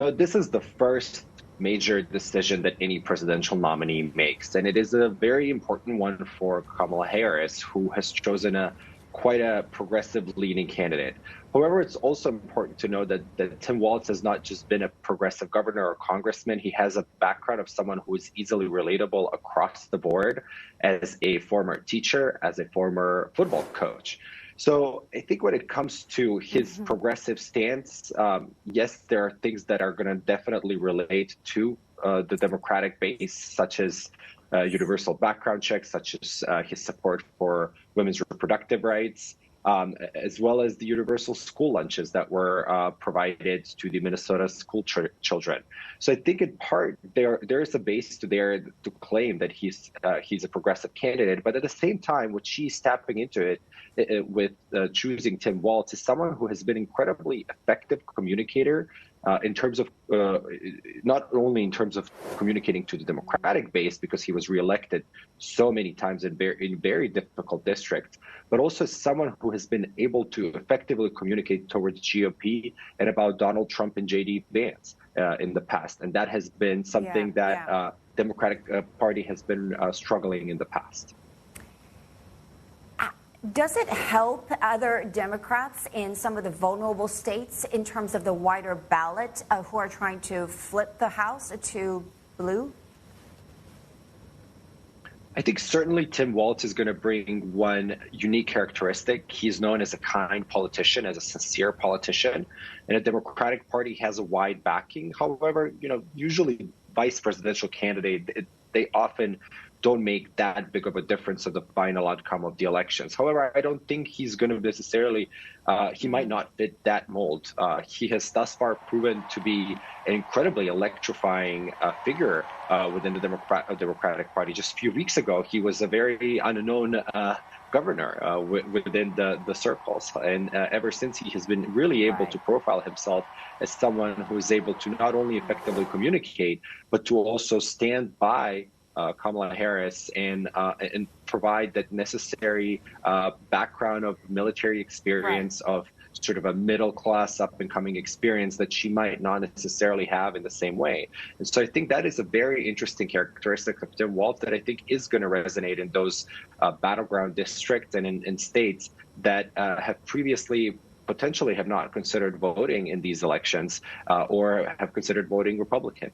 This is the first major decision that any presidential nominee makes, and it is a very important one for Kamala Harris, who has chosen quite a progressive leaning candidate. However, it's also important to know that Tim Walz has not just been a progressive governor or congressman. He has a background of someone who is easily relatable across the board as a former teacher, as a former football coach. So I think when it comes to his progressive stance, yes, there are things that are going to definitely relate to the Democratic base, such as universal background checks, such as his support for women's reproductive rights, as well as the universal school lunches that were provided to the Minnesota school children. So I think in part there is a base there to claim that he's a progressive candidate, but at the same time, what she's tapping into it with choosing Tim Walz is someone who has been incredibly effective communicator in terms of not only in terms of communicating to the Democratic base, because he was reelected so many times in very difficult districts, but also someone who has been able to effectively communicate towards GOP and about Donald Trump and JD Vance in the past. And that has been something that Democratic Party has been struggling in the past. Does it help other Democrats in some of the vulnerable states in terms of the wider ballot who are trying to flip the House to blue? I think certainly Tim Walz is going to bring one unique characteristic. He's known as a kind politician, as a sincere politician, and the Democratic Party has a wide backing. However, usually vice presidential candidate, they often don't make that big of a difference of the final outcome of the elections. However, I don't think he's going to necessarily, he might not fit that mold. He has thus far proven to be an incredibly electrifying figure within the Democratic Party. Just a few weeks ago, he was a very unknown governor within the circles. And ever since, he has been really able to profile himself as someone who is able to not only effectively communicate, but to also stand by Kamala Harris and provide that necessary background of military experience, of sort of a middle class up and coming experience that she might not necessarily have in the same way. And so I think that is a very interesting characteristic of Tim Walz that I think is going to resonate in those battleground districts and in states that have previously potentially have not considered voting in these elections or have considered voting Republican.